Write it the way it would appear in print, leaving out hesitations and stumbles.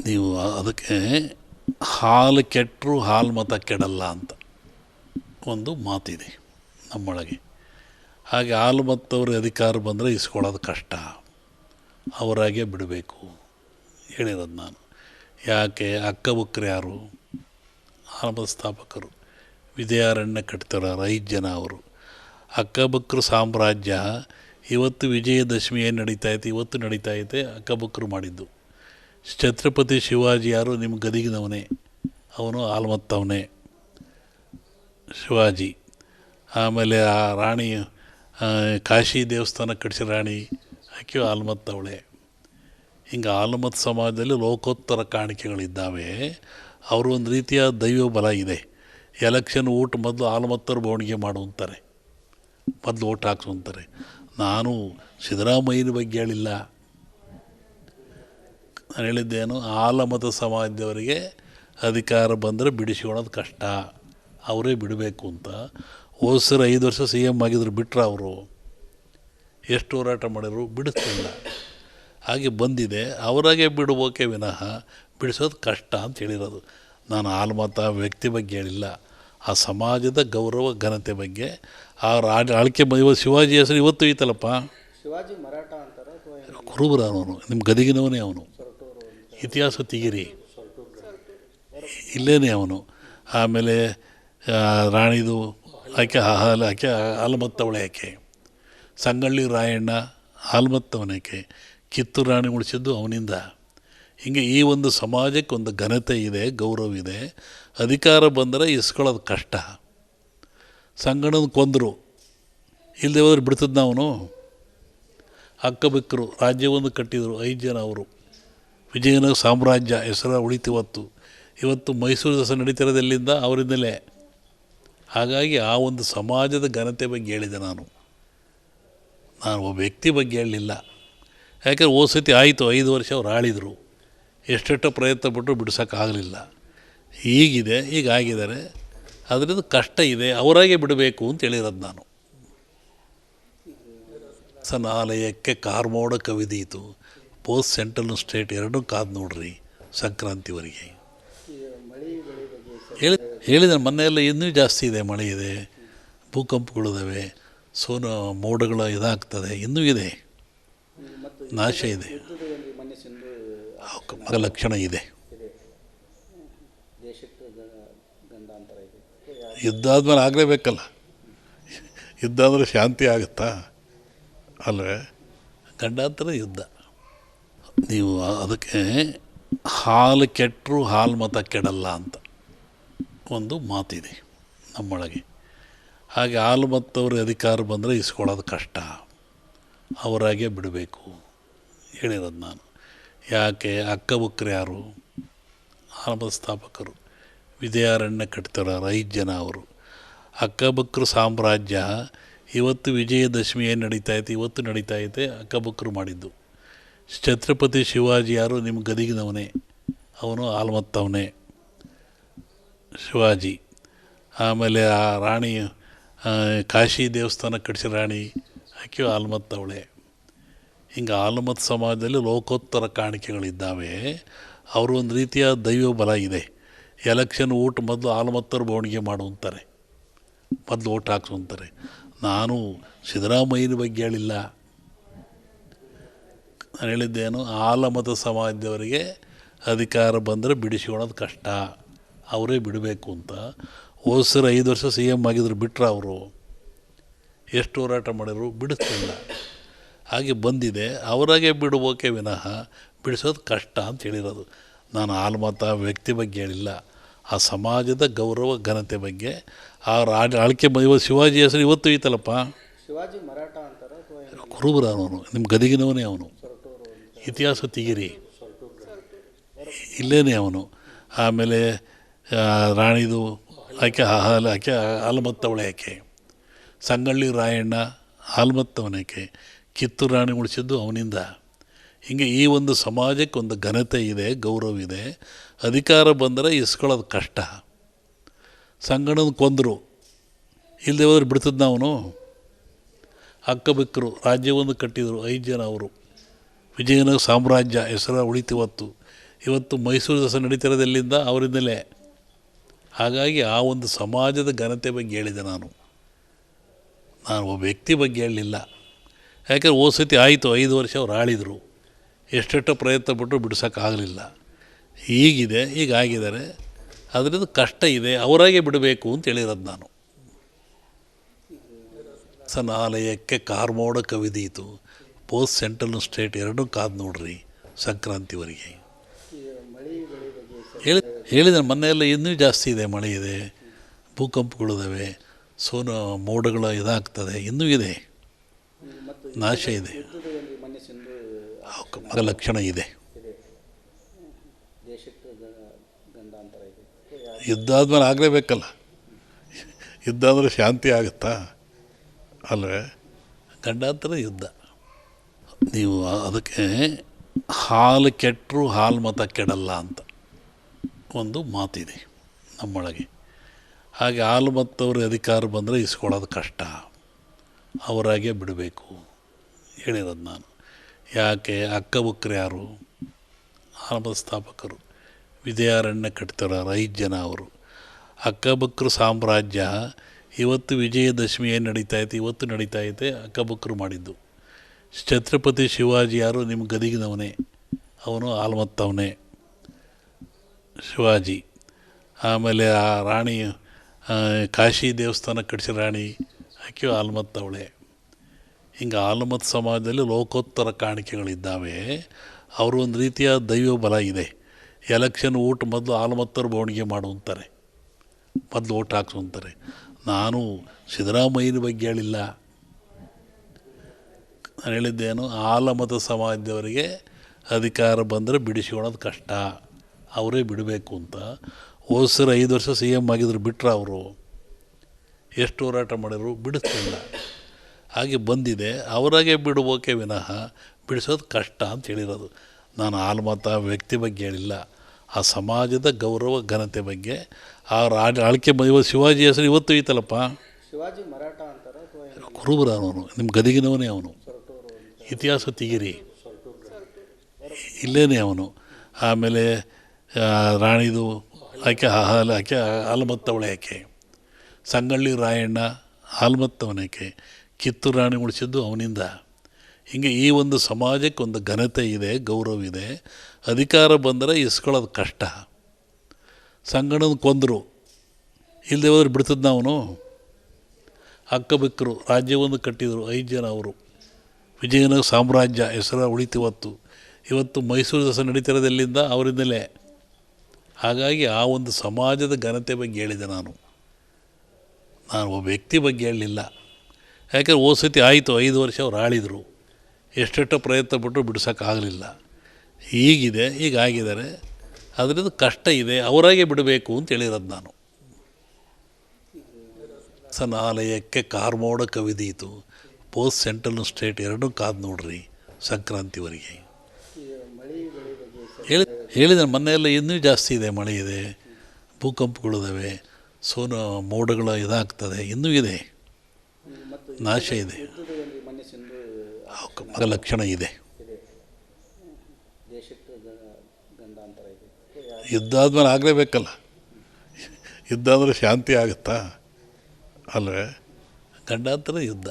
ನೀವು ಅದಕ್ಕೆ ಹಾಲು ಕೆಟ್ಟರೂ ಹಾಲು ಮತ ಕೆಡಲ್ಲ ಅಂತ ಒಂದು ಮಾತಿದೆ ನಮ್ಮೊಳಗೆ. ಹಾಗೆ ಹಾಲು ಮತ್ತವ್ರ ಅಧಿಕಾರ ಬಂದರೆ ಇಸ್ಕೊಳ್ಳೋದು ಕಷ್ಟ, ಅವರಾಗೆ ಬಿಡಬೇಕು ಹೇಳಿರೋದು ನಾನು. ಯಾಕೆ ಹಕ್ಕಬುಕ್ರು ಯಾರು? ಹಾಲುಮತ ಸ್ಥಾಪಕರು ವಿಜಯಾರಣ್ಯ ಕಟ್ತಿರೋರು 5 ಜನ ಅವರು. ಹಕ್ಕಬುಕ್ರು ಸಾಮ್ರಾಜ್ಯ ಇವತ್ತು ವಿಜಯದಶಮಿ ಏನು ನಡೀತಾಯಿದೆ, ಇವತ್ತು ನಡೀತಾಯಿದೆ, ಹಕ್ಕಬುಕ್ರು ಮಾಡಿದ್ದು. ಛತ್ರಪತಿ ಶಿವಾಜಿ ಯಾರು? ನಿಮ್ಮ ಗದಿಗಿನವನೇ, ಅವನು ಹಾಲುಮತ್ತವನೇ ಶಿವಾಜಿ. ಆಮೇಲೆ ಆ ರಾಣಿ ಕಾಶಿ ದೇವಸ್ಥಾನ ಕಟ್ಟಿಸಿ ರಾಣಿ ಆಕೆಯು ಹಾಲುಮತ್ತವಳೆ. ಹಿಂಗೆ ಹಾಲುಮತ ಸಮಾಜದಲ್ಲಿ ಲೋಕೋತ್ತರ ಕಾಣಿಕೆಗಳಿದ್ದಾವೆ. ಅವರು ಒಂದು ರೀತಿಯ ದೈವ ಬಲ ಇದೆ. ಎಲೆಕ್ಷನ್ ಓಟ್ ಮೊದಲು ಹಾಲುಮತ್ತರು ಬವಣಿಗೆ ಮಾಡು ಅಂತಾರೆ, ಮೊದಲು ಓಟ್ ಹಾಕ್ಸು ಅಂತಾರೆ. ನಾನು ಸಿದ್ದರಾಮಯ್ಯನ ಬಗ್ಗೆ ಹೇಳಿಲ್ಲ, ನಾನು ಹೇಳಿದ್ದೇನು, ಹಾಲುಮತ ಸಮಾಜದವರಿಗೆ ಅಧಿಕಾರ ಬಂದರೆ ಬಿಡಿಸ್ಕೊಳ್ಳೋದು ಕಷ್ಟ, ಅವರೇ ಬಿಡಬೇಕು ಅಂತ. ಹೋದ 5 ವರ್ಷ CM ಆಗಿದ್ರು, ಬಿಟ್ಟರೆ ಅವರು ಎಷ್ಟು ಹೋರಾಟ ಮಾಡಿದ್ರು, ಬಿಡಿಸ್ತಿಲ್ಲ. ಹಾಗೆ ಬಂದಿದೆ, ಅವರಾಗೆ ಬಿಡಬೇಕೆ ವಿನಃ ಬಿಡಿಸೋದು ಕಷ್ಟ ಅಂತ ಹೇಳಿರೋದು. ನಾನು ಹಾಲುಮತ ವ್ಯಕ್ತಿ ಬಗ್ಗೆ ಹೇಳಿಲ್ಲ, ಆ ಸಮಾಜದ ಗೌರವ ಘನತೆ ಬಗ್ಗೆ. ಆ ಆಳ್ಕೆ ಇವತ್ತು ಶಿವಾಜಿ ಹೆಸರು ಇವತ್ತು ಐತಲ್ಲಪ್ಪ. ಶಿವಾಜಿ ಮರಾಠ ಅಂತಾರೆ, ಕುರುಬರ ಅವನು, ನಿಮ್ಮ ಗದಿಗಿನವನೇ ಅವನು, ಇತಿಹಾಸ ತೆಗಿರಿ, ಇಲ್ಲೇನೆ ಅವನು. ಆಮೇಲೆ ರಾಣಿದು ಆಕೆ ಹಾಲುಮತ್ತವಳೆ ಆಕೆ. ಸಂಗಳ್ಳಿ ರಾಯಣ್ಣ ಹಾಲುಮತ್ತವನೇಕೆ. ಕಿತ್ತೂರು ರಾಣಿ ಉಳಿಸಿದ್ದು ಅವನಿಂದ. ಹೀಗೆ ಈ ಒಂದು ಸಮಾಜಕ್ಕೆ ಒಂದು ಘನತೆ ಇದೆ, ಗೌರವ ಇದೆ. ಅಧಿಕಾರ ಬಂದರೆ ಇಸ್ಕೊಳ್ಳೋದು ಕಷ್ಟ. ಸಂಗಣ್ಣನ ಕೊಂದರು, ಇಲ್ಲದೆ ಹೋದ್ರೆ ಬಿಡ್ತದ ಅವನು. ಹಕ್ಕಬುಕ್ರು ರಾಜ್ಯವನ್ನು ಕಟ್ಟಿದರು 5 ಜನ ಅವರು. ವಿಜಯನಗರ ಸಾಮ್ರಾಜ್ಯ ಹೆಸರು ಉಳಿತಿವತ್ತು. ಇವತ್ತು ಮೈಸೂರು ದಸರಾ ನಡೀತಿರೋದು ಎಲ್ಲಿಂದ? ಅವರಿಂದಲೇ. ಹಾಗಾಗಿ ಆ ಒಂದು ಸಮಾಜದ ಘನತೆ ಬಗ್ಗೆ ಹೇಳಿದೆ ನಾನು ಒಬ್ಬ ವ್ಯಕ್ತಿ ಬಗ್ಗೆ ಹೇಳಲಿಲ್ಲ. ಯಾಕೆಂದ್ರೆ ಹೋದ ಸತಿ ಆಯಿತು, 5 ವರ್ಷ ಅವ್ರು ಆಳಿದರು, ಎಷ್ಟೆಷ್ಟೋ ಪ್ರಯತ್ನ ಪಟ್ಟರು ಬಿಡ್ಸೋಕ್ಕಾಗಲಿಲ್ಲ. ಈಗಿದೆ, ಈಗ ಆಗಿದ್ದಾರೆ, ಅದರಿಂದ ಕಷ್ಟ ಇದೆ, ಅವರಾಗೆ ಬಿಡಬೇಕು ಅಂತ ಹೇಳಿರೋದು ನಾನು. ಸನಾಲಯಕ್ಕೆ ಕಾರ್ಮೋಡ ಕವಿದೀತು, ಪೋಸ್ಟ್ ಸೆಂಟ್ರಲ್ ಸ್ಟೇಟ್ ಎರಡೂ ಕಾದು ನೋಡ್ರಿ ಸಂಕ್ರಾಂತಿವರೆಗೆ ಹೇಳಿದೆ. ಮೊನ್ನೆ ಎಲ್ಲ ಇನ್ನೂ ಜಾಸ್ತಿ ಇದೆ, ಮಳೆ ಇದೆ, ಭೂಕಂಪಗಳಿದ್ದಾವೆ, ಮೋಡಗಳು ಇದಾಗ್ತದೆ, ಇನ್ನೂ ಇದೆ, ನಾಶ ಇದೆ, ಲಕ್ಷಣ ಇದೆ. ಯುದ್ಧ ಆದಮೇಲೆ ಆಗಲೇಬೇಕಲ್ಲ, ಯುದ್ಧ ಅಂದರೆ ಶಾಂತಿ ಆಗುತ್ತಾ ಅಲ್ವೇ? ಗಂಡಾಂತರ ಯುದ್ಧ. ನೀವು ಅದಕ್ಕೆ ಹಾಲು ಕೆಟ್ಟರೂ ಹಾಲು ಮತ ಕೆಡಲ್ಲ ಅಂತ ಒಂದು ಮಾತಿದೆ ನಮ್ಮೊಳಗೆ. ಹಾಗೆ ಹಾಲು ಮತ್ತವ್ರ ಅಧಿಕಾರ ಬಂದರೆ ಇಸ್ಕೊಳ್ಳೋದು ಕಷ್ಟ, ಅವರಾಗೆ ಬಿಡಬೇಕು ಹೇಳಿರೋದು ನಾನು. ಯಾಕೆ ಹಕ್ಕಬುಕ್ರು ಯಾರು? ಹಾಲುಮತ ಸ್ಥಾಪಕರು ವಿಜಯಾರಣ್ಯ ಕಟ್ತಿರೋರು 5 ಜನ ಅವರು. ಹಕ್ಕಬುಕ್ರು ಸಾಮ್ರಾಜ್ಯ ಇವತ್ತು ವಿಜಯದಶಮಿ ಏನು ನಡೀತಾಯಿದೆ, ಇವತ್ತು ನಡೀತಾಯಿದೆ, ಹಕ್ಕಬುಕ್ರು ಮಾಡಿದ್ದು. ಛತ್ರಪತಿ ಶಿವಾಜಿ ಯಾರು? ನಿಮ್ಮ ಗದಿಗಿನವನೇ, ಅವನು ಹಾಲುಮತ್ತವನೇ ಶಿವಾಜಿ. ಆಮೇಲೆ ಆ ರಾಣಿ ಕಾಶಿ ದೇವಸ್ಥಾನ ಕಟ್ಟಿಸಿ ರಾಣಿ ಆಕೆಯು ಹಾಲುಮತ್ತವಳೆ. ಹಿಂಗೆ ಹಾಲುಮತ ಸಮಾಜದಲ್ಲಿ ಲೋಕೋತ್ತರ ಕಾಣಿಕೆಗಳಿದ್ದಾವೆ. ಅವರು ಒಂದು ರೀತಿಯ ದೈವ ಬಲ ಇದೆ. ಎಲೆಕ್ಷನ್ ಓಟ್ ಮೊದಲು ಹಾಲುಮತ್ತರು ಬವಣಿಗೆ ಮಾಡು ಅಂತಾರೆ, ಮೊದಲು ಓಟ್ ಹಾಕ್ಸು ಅಂತಾರೆ. ನಾನು ಸಿದ್ದರಾಮಯ್ಯನ ಬಗ್ಗೆ ಹೇಳಿಲ್ಲ, ನಾನು ಹೇಳಿದ್ದೇನು, ಹಾಲುಮತ ಸಮಾಜದವರಿಗೆ ಅಧಿಕಾರ ಬಂದರೆ ಬಿಡಿಸ್ಕೊಳ್ಳೋದು ಕಷ್ಟ, ಅವರೇ ಬಿಡಬೇಕು ಅಂತ. ಹೋದ 5 ವರ್ಷ CM ಆಗಿದ್ರು, ಬಿಟ್ಟರೆ ಅವರು ಎಷ್ಟು ಹೋರಾಟ ಮಾಡಿದ್ರು, ಬಿಡಿಸ್ತಿಲ್ಲ. ಹಾಗೆ ಬಂದಿದೆ, ಅವರಾಗೆ ಬಿಡಬೇಕೆ ವಿನಃ ಬಿಡಿಸೋದು ಕಷ್ಟ ಅಂತ ಹೇಳಿರೋದು. ನಾನು ಹಾಲುಮತ ವ್ಯಕ್ತಿ ಬಗ್ಗೆ ಹೇಳಿಲ್ಲ, ಆ ಸಮಾಜದ ಗೌರವ ಘನತೆ ಬಗ್ಗೆ. ಆ ಆಳ್ಕೆ ಇವತ್ತು ಶಿವಾಜಿ ಹೆಸರು ಇವತ್ತು ಐತಲ್ಲಪ್ಪ. ಶಿವಾಜಿ ಮರಾಠ ಅಂತಾರೆ, ಕುರುಬರ ಅವನು, ನಿಮ್ಮ ಗದಿಗಿನವನೇ ಅವನು, ಇತಿಹಾಸ ತೆಗಿರಿ, ಇಲ್ಲೇನೆ ಅವನು. ಆಮೇಲೆ ರಾಣಿದು ಆಕೆ ಹಾಲುಮತ್ತವಳೆ ಆಕೆ. ಸಂಗಳ್ಳಿ ರಾಯಣ್ಣ ಹಾಲುಮತ್ತವನೇಕೆ. ಕಿತ್ತೂರು ರಾಣಿ ಉಳಿಸಿದ್ದು ಅವನಿಂದ. ಹೀಗೆ ಈ ಒಂದು ಸಮಾಜಕ್ಕೆ ಒಂದು ಘನತೆ ಇದೆ, ಗೌರವ ಇದೆ. ಅಧಿಕಾರ ಬಂದರೆ ಇಸ್ಕೊಳ್ಳೋದು ಕಷ್ಟ. ಸಂಗಣ್ಣನ ಕೊಂದರು, ಇಲ್ಲದೆ ಹೋದ್ರೆ ಬಿಡ್ತದ ಅವನು. ಹಕ್ಕಬುಕ್ರು ರಾಜ್ಯವನ್ನು ಕಟ್ಟಿದರು 5 ಜನ ಅವರು. ವಿಜಯನಗರ ಸಾಮ್ರಾಜ್ಯ ಹೆಸರು ಉಳಿತಿವತ್ತು. ಇವತ್ತು ಮೈಸೂರು ದಸರಾ ನಡೀತಿರೋದೆಲ್ಲಿಂದ ಅವರಿಂದಲೇ. ಹಾಗಾಗಿ ಆ ಒಂದು ಸಮಾಜದ ಘನತೆ ಬಗ್ಗೆ ಹೇಳಿದೆ ನಾನು ಒಬ್ಬ ವ್ಯಕ್ತಿ ಬಗ್ಗೆ ಹೇಳಲಿಲ್ಲ. ಯಾಕೆಂದ್ರೆ ಹೋದ ಸತಿ ಆಯಿತು 5 ವರ್ಷ ಅವ್ರು ಆಳಿದರು, ಎಷ್ಟೆಷ್ಟೋ ಪ್ರಯತ್ನ ಪಟ್ಟರು ಬಿಡ್ಸೋಕ್ಕಾಗಲಿಲ್ಲ. ಈಗಿದೆ, ಈಗ ಆಗಿದ್ದಾರೆ, ಅದರಿಂದ ಕಷ್ಟ ಇದೆ, ಅವರಾಗೆ ಬಿಡಬೇಕು ಅಂತ ಹೇಳಿರೋದು ನಾನು. ಸನಾಲಯಕ್ಕೆ ಕಾರ್ಮೋಡ ಕವಿದೀತು, ಪೋಸ್ಟ್ ಸೆಂಟ್ರಲ್ ಸ್ಟೇಟ್ ಎರಡೂ ಕಾದು ನೋಡ್ರಿ ಸಂಕ್ರಾಂತಿವರೆಗೆ. ಹೇಳಿದ ಮೊನ್ನೆ ಎಲ್ಲ ಇನ್ನೂ ಜಾಸ್ತಿ ಇದೆ, ಮಳೆ ಇದೆ, ಭೂಕಂಪಗಳಿದ್ದಾವೆ, ಮೋಡಗಳು ಇದಾಗ್ತದೆ, ಇನ್ನೂ ಇದೆ, ನಾಶ ಇದೆ, ಲಕ್ಷಣ ಇದೆ. ಯುದ್ಧ ಆದಮೇಲೆ ಆಗಲೇಬೇಕಲ್ಲ, ಯುದ್ಧ ಅಂದರೆ ಶಾಂತಿ ಆಗುತ್ತಾ ಅಲ್ವೇ? ಗಂಡಾಂತರ ಯುದ್ಧ. ನೀವು ಅದಕ್ಕೆ ಹಾಲು ಕೆಟ್ಟರು ಹಾಲು ಮತ ಕೆಡಲ್ಲ ಅಂತ ಒಂದು ಮಾತಿದೆ ನಮ್ಮೊಳಗೆ. ಹಾಗೆ ಹಾಲು ಮತ್ತವ್ರ ಅಧಿಕಾರ ಬಂದರೆ ಇಸ್ಕೊಳ್ಳೋದು ಕಷ್ಟ, ಅವರಾಗೆ ಬಿಡಬೇಕು ಹೇಳಿರೋದು ನಾನು. ಯಾಕೆ ಹಕ್ಕಬುಕ್ಕರು ಯಾರು? ಹಾಲುಮತ ಸ್ಥಾಪಕರು ವಿಜಯಾರಣ್ಯ ಕಟ್ತಾರ 5 ಜನ ಅವರು. ಹಕ್ಕಬುಕ್ಕರು ಸಾಮ್ರಾಜ್ಯ ಇವತ್ತು ವಿಜಯದಶಮಿ ಏನು ನಡೀತಾಯಿದೆ, ಇವತ್ತು ನಡೀತಾಯಿದೆ, ಹಕ್ಕಬುಕ್ಕರು ಮಾಡಿದ್ದು. ಛತ್ರಪತಿ ಶಿವಾಜಿ ಯಾರು? ನಿಮ್ಮ ಗದಿಗಿನವನೇ, ಅವನು ಹಾಲುಮತ್ತವನೇ ಶಿವಾಜಿ. ಆಮೇಲೆ ಆ ರಾಣಿ ಕಾಶಿ ದೇವಸ್ಥಾನ ಕಟ್ಟಿಸಿ ರಾಣಿ ಆಕೆ ಹಾಲುಮತ್ತವಳೆ. ಹಿಂಗೆ ಹಾಲುಮತ ಸಮಾಜದಲ್ಲಿ ಲೋಕೋತ್ತರ ಕಾಣಿಕೆಗಳಿದ್ದಾವೆ. ಅವರು ಒಂದು ರೀತಿಯ ದೈವ ಬಲ ಇದೆ. ಎಲೆಕ್ಷನ್ ಓಟ್ ಮೊದಲು ಹಾಲುಮತ್ತರು ಬವಣಿಗೆ ಮಾಡು ಅಂತಾರೆ, ಮೊದಲು ಓಟ್ ಹಾಕ್ಸು ಅಂತಾರೆ. ನಾನು ಸಿದ್ದರಾಮಯ್ಯನ ಬಗ್ಗೆ ಹೇಳಿಲ್ಲ, ನಾನು ಹೇಳಿದ್ದೇನು, ಹಾಲುಮತ ಸಮಾಜದವರಿಗೆ ಅಧಿಕಾರ ಬಂದರೆ ಬಿಡಿಸ್ಕೊಳ್ಳೋದು ಕಷ್ಟ, ಅವರೇ ಬಿಡಬೇಕು ಅಂತ. ಹೋದ ಸರಿ 5 ವರ್ಷ CM ಆಗಿದ್ರು, ಬಿಟ್ಟರೆ ಅವರು ಎಷ್ಟು ಹೋರಾಟ ಮಾಡಿದ್ರು, ಬಿಡಿಸ್ತಿಲ್ಲ. ಹಾಗೆ ಬಂದಿದೆ, ಅವರಾಗೆ ಬಿಡಬೇಕೆ ವಿನಃ ಬಿಡಿಸೋದು ಕಷ್ಟ ಅಂತ ಹೇಳಿರೋದು. ನಾನು ಹಾಲುಮತ ವ್ಯಕ್ತಿ ಬಗ್ಗೆ ಹೇಳಿಲ್ಲ, ಆ ಸಮಾಜದ ಗೌರವ ಘನತೆ ಬಗ್ಗೆ. ಆ ಆಳ್ಕೆ ಇವತ್ತು ಶಿವಾಜಿ ಹೆಸರು ಇವತ್ತು ಐತಲ್ಲಪ್ಪ. ಶಿವಾಜಿ ಮರಾಠ ಅಂತಾರ ಅಥವಾ ಕುರುಬರ ಅವನು, ನಿಮ್ಮ ಗದಿಗಿನವನೇ ಅವನು, ಇತಿಹಾಸ ತೆಗಿರಿ, ಇಲ್ಲೇನೇ ಅವನು. ಆಮೇಲೆ ರಾಣಿದು ಆಕೆ ಹಾಲುಮತ್ತವಳೆ ಆಕೆ. ಸಂಗಳ್ಳಿ ರಾಯಣ್ಣ ಹಾಲುಮತ್ತವನೇಕೆ, ಕಿತ್ತೂರು ರಾಣಿ ಉಳಿಸಿದ್ದು ಅವನಿಂದ. ಹೀಗೆ ಈ ಒಂದು ಸಮಾಜಕ್ಕೆ ಒಂದು ಘನತೆ ಇದೆ, ಗೌರವ ಇದೆ. ಅಧಿಕಾರ ಬಂದರೆ ಇಸ್ಕೊಳ್ಳೋದು ಕಷ್ಟ. ಸಂಗಣ್ಣನ ಕೊಂದರು, ಇಲ್ಲದೆ ಹೋದ್ರೆ ಬಿಡ್ತದ ಅವನು. ಹಕ್ಕಬುಕ್ಕರು ರಾಜ್ಯವನ್ನು ಕಟ್ಟಿದರು 5 ಜನ ಅವರು. ವಿಜಯನಗರ ಸಾಮ್ರಾಜ್ಯ ಹೆಸರು ಉಳಿತು. ಇವತ್ತು ಮೈಸೂರು ದಸರಾ ನಡೀತಿರೋದೆಲ್ಲಿಂದ ಅವರಿಂದಲೇ. ಹಾಗಾಗಿ ಆ ಒಂದು ಸಮಾಜದ ಘನತೆ ಬಗ್ಗೆ ಹೇಳಿದೆ ನಾನು ಒಬ್ಬ ವ್ಯಕ್ತಿ ಬಗ್ಗೆ ಹೇಳಲಿಲ್ಲ. ಯಾಕೆಂದ್ರೆ ಹೋದ ಸತಿ ಆಯಿತು 5 ವರ್ಷ ಅವ್ರು ಆಳಿದರು, ಎಷ್ಟೆಷ್ಟೋ ಪ್ರಯತ್ನ ಪಟ್ಟರು ಬಿಡ್ಸೋಕ್ಕಾಗಲಿಲ್ಲ. ಈಗಿದೆ, ಈಗ ಆಗಿದ್ದಾರೆ, ಅದರಿಂದ ಕಷ್ಟ ಇದೆ, ಅವರಾಗೆ ಬಿಡಬೇಕು ಅಂತ ಹೇಳಿರೋದು ನಾನು. ಸನಾಲಯಕ್ಕೆ ಕಾರ್ಮೋಡ ಕವಿದೀತು, ಪೋಸ್ಟ್ ಸೆಂಟ್ರಲ್ ಸ್ಟೇಟ್ ಎರಡೂ ಕಾದು ನೋಡ್ರಿ ಸಂಕ್ರಾಂತಿವರೆಗೆ. ಹೇಳಿದ ಮೊನ್ನೆ ಎಲ್ಲ ಇನ್ನೂ ಜಾಸ್ತಿ ಇದೆ, ಮಳೆ ಇದೆ, ಭೂಕಂಪಗಳಿದ್ದಾವೆ, ಮೋಡಗಳು ಇದಾಗ್ತದೆ, ಇನ್ನೂ ಇದೆ, ನಾಶ ಇದೆ, ಲಕ್ಷಣ ಇದೆ. ಯುದ್ಧ ಆದಮೇಲೆ ಆಗಲೇಬೇಕಲ್ಲ, ಯುದ್ಧ ಅಂದರೆ ಶಾಂತಿ ಆಗುತ್ತಾ ಅಲ್ವೇ? ಗಂಡಾಂತರ ಯುದ್ಧ.